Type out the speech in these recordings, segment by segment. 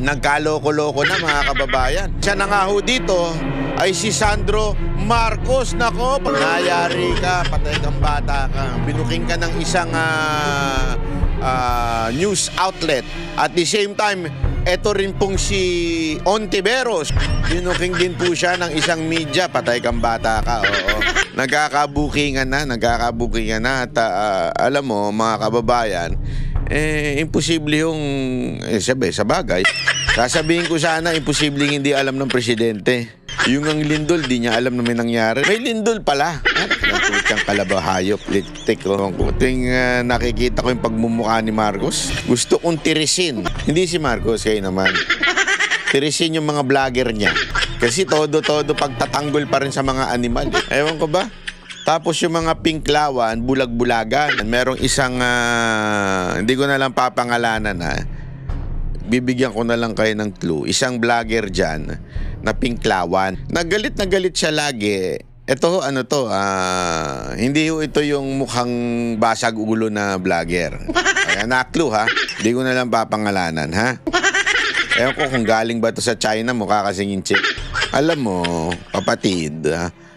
nagkaloko-loko na mga kababayan. Siya na nga ho dito ay si Sandro Marcos. Nako, pag nayari ka, patay kang bata ka. Binuking ka ng isang news outlet. At the same time, eto rin pong si Ontiveros. Binuking din po siya ng isang media. Patay kang bata ka, oo. Nagkakabukingan na. At alam mo, mga kababayan, imposible yung, sa bagay. Sasabihin ko sana, imposibleng hindi alam ng presidente. Yung ang lindol, di niya alam na may nangyari. May lindol pala. Ang kalabaw hayop, litik ko. Kuting nakikita ko yung pagmumukha ni Marcos. Gusto kong tirisin. Hindi si Marcos, kayo naman. Tirisin yung mga vlogger niya. Kasi todo-todo pagtatanggol pa rin sa mga animal. Ewan ko ba? Tapos yung mga pinklawan, bulag-bulagan. Merong isang, hindi ko na lang papangalanan bibigyan ko na lang kayo ng clue. Isang vlogger dyan na pinklawan. Nagalit siya lagi. Ito, hindi ito yung mukhang basag ulo na vlogger. Kaya na-clue ha. Hindi ko na lang papangalanan ha. Ewan ko kung galing ba ito sa China, mukha kasing chick. Alam mo, kapatid,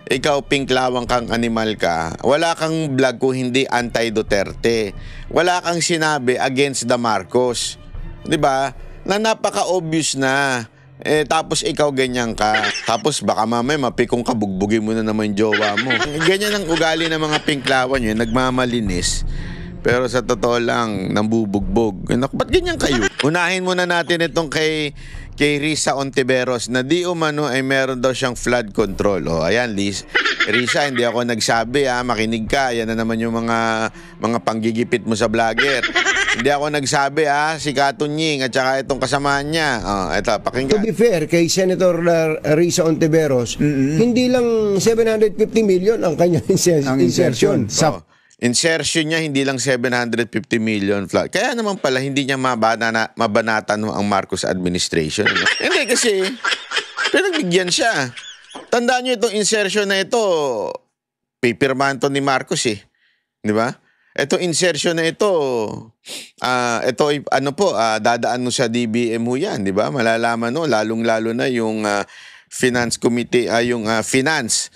ikaw pinklawang kang animal ka. Wala kang vlog kung hindi anti-Duterte. Wala kang sinabi against the Marcos. 'Di ba? Na napaka-obvious na. Tapos ikaw ganyan ka. Tapos baka mamaya mapikong kabugbugin mo na naman yung jowa mo. Ganyan ang ugali ng mga pinklawan yun, nagmamalinis. Pero sa totoo lang, nambubugbog. Ba't ganyan kayo? Unahin muna natin itong kay Risa Ontiveros na di umano ay meron daw siyang flood control. Ayan, Risa, hindi ako nagsabi makinig ka. Yan na naman yung mga panggigipit mo sa vlogger. Hindi ako nagsabi si Katunying at saka itong kasamaan niya. Ito, pakinggan. To be fair, kay Senator Risa Ontiveros, hindi lang 750 million ang kanyang insertion. Insertion niya hindi lang 750 million flood. Kaya naman pala hindi niya mabanatan ang Marcos administration. Hindi kasi pinagbigyan siya. Tandaan niyo itong insertion na ito, pipirmahan to ni Marcos Di ba? Ito insertion na ito, dadaan mo sa DBM mo yan, di ba? Malalaman lalong-lalo na yung finance committee, yung finance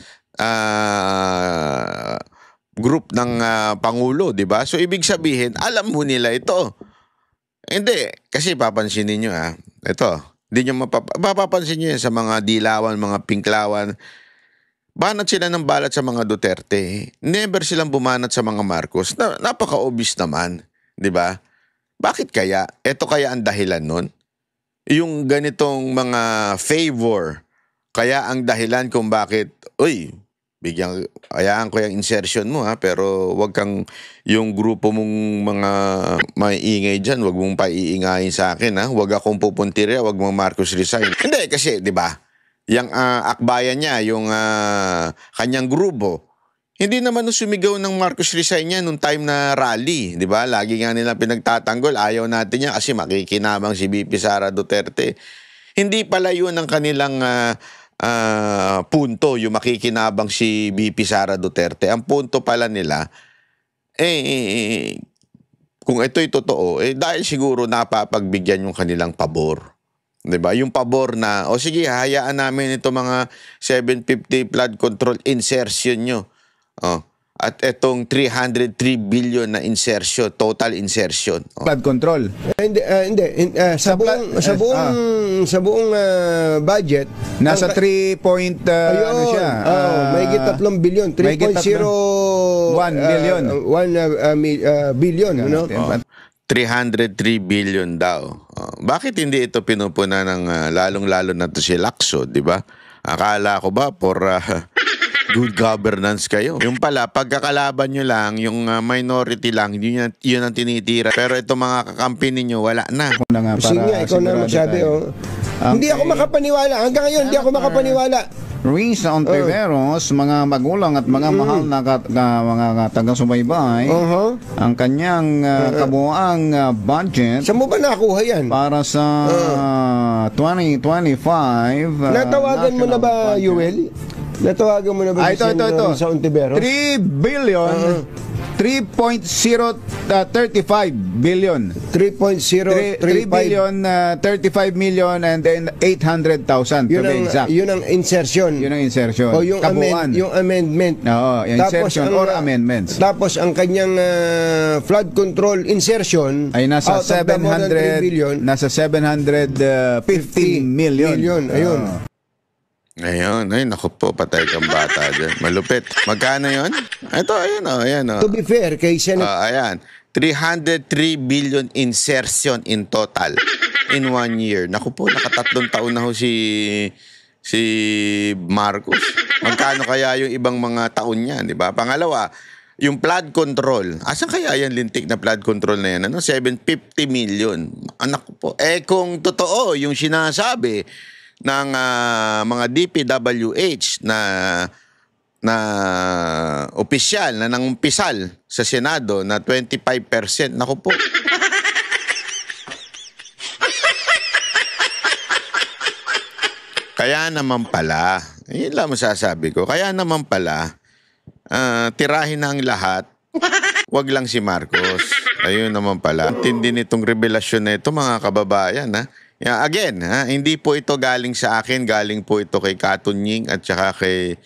group ng Pangulo, di ba? So, ibig sabihin, alam mo nila ito. Hindi, kasi papansinin nyo, ito, hindi nyo mapapansin nyo yan sa mga dilawan, mga pinklawan. Banat sila ng balat sa mga Duterte. Never silang bumanat sa mga Marcos. Napaka-obvious naman, di ba? Bakit kaya? Ito kaya ang dahilan nun? Yung ganitong mga favor, kaya ang dahilan kung bakit, ayaan ko yung insertion mo pero wag kang yung grupo mong mga maiingay dyan, wag mong paiingayin sa akin wag akong pupuntirya, wag mong Marcos resign. Hindi kasi, di ba? Yung akbayan niya, yung kanyang grupo, hindi naman sumigaw ng Marcos resign niya nung time na rally, di ba? Lagi nga nila pinagtatanggol, ayaw natin niya kasi makikinabang si VP Sara Duterte. Hindi pala yun ang kanilang punto, yung makikinabang si VP Sara Duterte. Ang punto pala nila, kung ito'y totoo, dahil siguro napapagbigyan yung kanilang pabor. Diba? Yung pabor na, sige, hayaan namin ito mga 750 flood control insertion nyo. At itong 303 billion na insertion, total insertion. Flood control. Hindi. Sa buong budget. Nasa 3 point, ano siya? Mahigit 3 billion. 3.01 billion. 1 billion. 303 billion daw. Bakit hindi ito pinupuna ng lalong-lalo na to si Lacson, di ba? Akala ko ba for good governance kayo? Yung pala, pagkakalaban nyo lang, yung minority lang, yun ang tinitira. Pero itong mga kakampi ninyo, wala na. Sige nga, ikaw na magsabi. Hindi ako makapaniwala. Hanggang ngayon, hindi ako makapaniwala. Risa Ontiveros, mga magulang at mga mahal na mga taga-subaybay, ang kanyang kabuuang budget. Saan mo ba nakuha yan? Para sa 2025. Natawagan mo na ba, Yuel? Natawagan mo na ba ito. sa Ontiveros? 3 billion 3.035 billion. 3 3.035. billion 35 million and then 800,000 to Yun be ang, exact. yun ang insertion. Yun ang insertion. O yung, Kabuuan. yung amendment. Oo, yung insertion or amendments. Tapos ang kanyang flood control insertion Ay nasa out of the more than 3 billion, 750 million. Ayun. Ayun, ay naku po, patay kang bata dyan. Malupit. Magkano yun? Ito, ayan o, ayan o. To be fair, kay Senate Ayan, 303 billion insertion in total in 1 year. Naku po, nakatatlong taon na ho si Marcos. Magkano kaya yung ibang mga taon niyan, di ba? Pangalawa, yung flood control. Asan kaya yan lintik na flood control na yan? Ano? 750 million. Anak ko po. Kung totoo yung sinasabi ng mga DPWH na opisyal, na nangumpisal sa Senado na 25%. Naku po. Kaya naman pala, yun lang masasabi ko, kaya naman pala, tirahin na ang lahat, wag lang si Marcos. Ayun naman pala. Intindi nitong revelasyon na ito, mga kababayan, ha? Yeah, again, hindi po ito galing sa akin, galing po ito kay Katunying at saka kay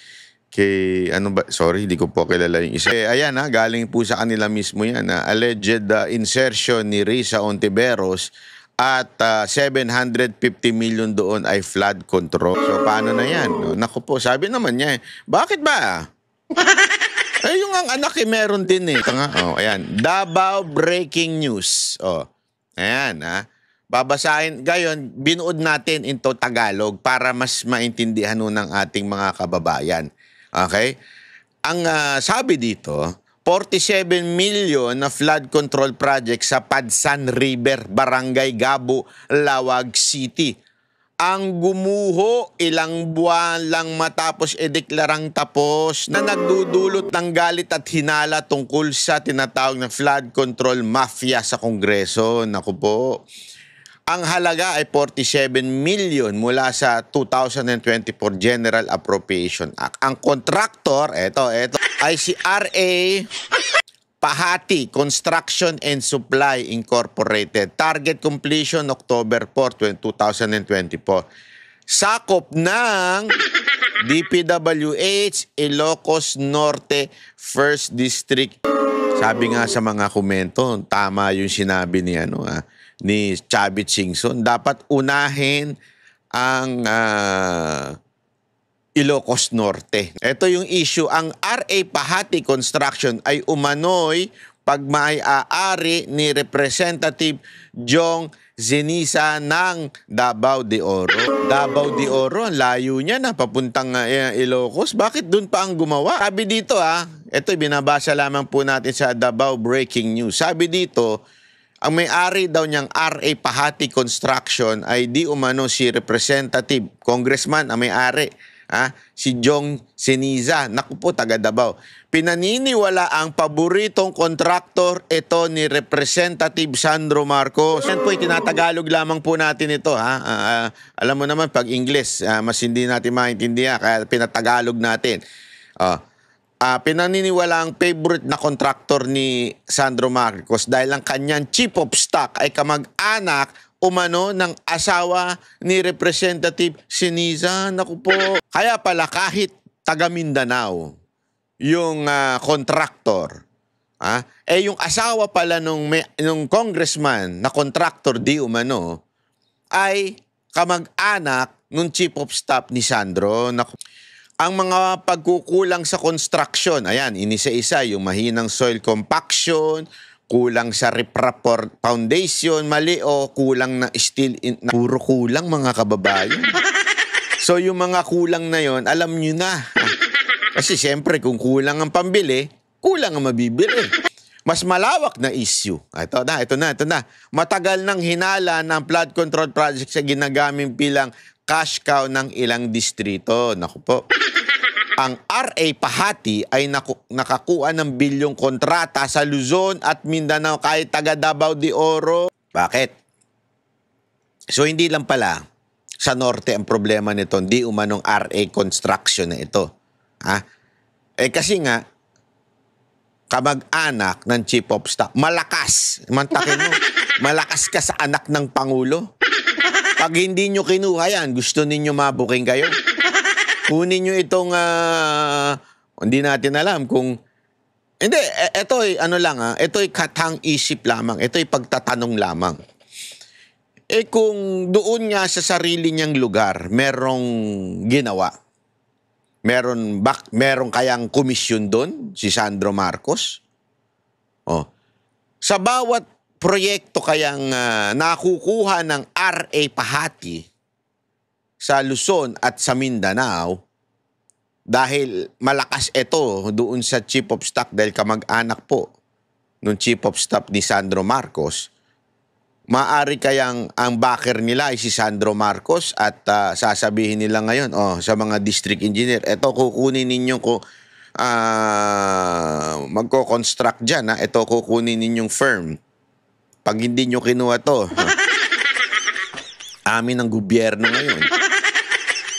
ano ba, sorry, hindi ko po kilala yung isa. Ayan, galing po sa kanila mismo yan. Alleged insertion ni Risa Ontiveros at 750 million doon ay flood control. So, paano na yan? No? Naku po, sabi naman niya, bakit ba? Yung ang anak meron din eh. Ayan, Davao breaking news. Ayan, babasahin, gayon, binuod natin into Tagalog para mas maintindihan nun ng ating mga kababayan. Okay? Ang sabi dito, 47 million na flood control project sa Padsan River, Barangay Gabo, Lawag City. Ang gumuho, ilang buwan lang matapos ideklarang tapos na nagdudulot ng galit at hinala tungkol sa tinatawag na flood control mafia sa Kongreso. Naku po. Ang halaga ay 47 million mula sa 2024 General Appropriation Act. Ang contractor, ito, ay si R.A. Pahati Construction and Supply Incorporated. Target completion October 4, 2024. Sakop ng DPWH Ilocos Norte 1st District. Sabi nga sa mga komento, tama yung sinabi ni ni Chavit Singson, dapat unahin ang Ilocos Norte. Ito yung issue. Ang R.A. Pahati Construction ay umano'y pagmay-aari ni Representative Jong Zenisa ng Davao de Oro. Davao de Oro, ang layo niya na papuntang Ilocos. Bakit dun pa ang gumawa? Sabi dito ito binabasa lamang po natin sa Davao Breaking News. Sabi dito, ang may-ari daw niyang R.A. Pahati Construction ay di umano si Representative, Congressman ang may-ari, si Jong Zenisa. Naku po, taga Davao. Pinaniniwala ang paboritong kontraktor ito ni Representative Sandro Marcos. Yan po, tinatagalog lamang po natin ito. Alam mo naman, pag English, mas hindi natin maintindihan, kaya pinatagalog natin. Pinaniniwala ang favorite na kontraktor ni Sandro Marcos dahil ang kanyang chief of staff ay kamag-anak umano ng asawa ni Representative Zenisa. Naku po. Kaya pala kahit taga Mindanao yung kontraktor, yung asawa pala nung congressman na kontraktor di umano ay kamag-anak nung chief of staff ni Sandro. Naku. Ang mga pagkukulang sa construction, ayan, inisa-isa, yung mahinang soil compaction, kulang sa riprap foundation, mali o kulang na steel, puro kulang mga kababayan. So yung mga kulang na yon, alam nyo na. Kasi siyempre kung kulang ang pambili, kulang ang mabibili. Mas malawak na issue. Ito na. Matagal nang hinala ng flood control project sa ginagamit bilang cash cow ng ilang distrito. Naku po. Ang R.A. Pahati ay nakakuha ng bilyong kontrata sa Luzon at Mindanao kahit taga Davao de Oro. Bakit? So hindi lang pala sa norte ang problema nito, hindi umanong R.A. Construction na ito. Kasi nga, kamag-anak ng Chief of Staff. Malakas. Mantakin mo. Malakas ka sa anak ng Pangulo. Pag hindi nyo kinuha yan, gusto ninyo mabuking kayo. Kunin nyo itong, hindi natin alam kung, hindi, ito ay ano lang ito ay katang-isip lamang, ito ay pagtatanong lamang. Kung doon nga sa sarili niyang lugar, merong ginawa, meron kayang komisyon doon, si Sandro Marcos? Sa bawat proyekto kayang nakukuha ng RA Pahati sa Luzon at sa Mindanao, dahil malakas ito doon sa Chief of Staff dahil kamag-anak po ng Chief of Staff ni Sandro Marcos, maaari kayang ang backer nila ay si Sandro Marcos at sasabihin nila ngayon sa mga district engineer, eto kukunin ninyo ko magko-construct dyan, ito kukunin ninyong firm. Pag hindi nyo kinuha to, amin ang gobyerno ngayon.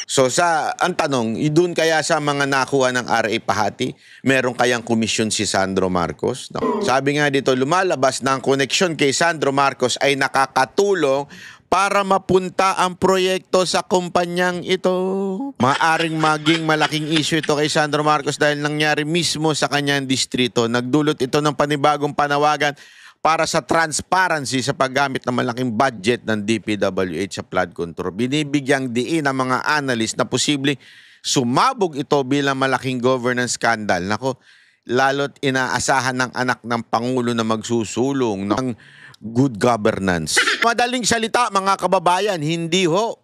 So ang tanong, doon kaya sa mga nakuha ng RA Pahati, meron kayang komisyon si Sandro Marcos? No. Sabi nga dito, lumalabas na ang koneksyon kay Sandro Marcos ay nakakatulong para mapunta ang proyekto sa kumpanyang ito. Maaring maging malaking issue ito kay Sandro Marcos dahil nangyari mismo sa kanyang distrito. Nagdulot ito ng panibagong panawagan para sa transparency sa paggamit ng malaking budget ng DPWH sa flood control. Binibigyang diin ang mga analyst na posibleng sumabog ito bilang malaking governance scandal. Nako, lalo't inaasahan ng anak ng Pangulo na magsusulong ng good governance. Madaling salita, mga kababayan, hindi ho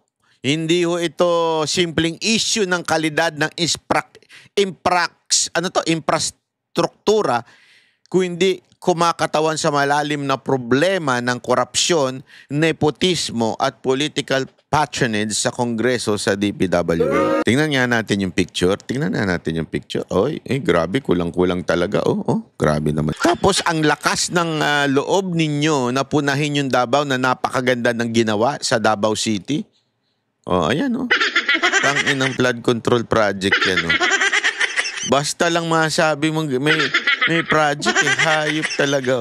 ito simpleng issue ng kalidad ng infrastruktura, kundi kumakatawan sa malalim na problema ng korupsyon, nepotismo at political patronage sa Kongreso sa DPWH. Tingnan nga natin yung picture. Oy, grabe, kulang-kulang talaga. Grabe naman. Tapos ang lakas ng loob ninyo na punahin yung Davao na napakaganda ng ginawa sa Davao City. Ayan Tangin ng flood control project yan Basta lang masabi mong may project hayop talaga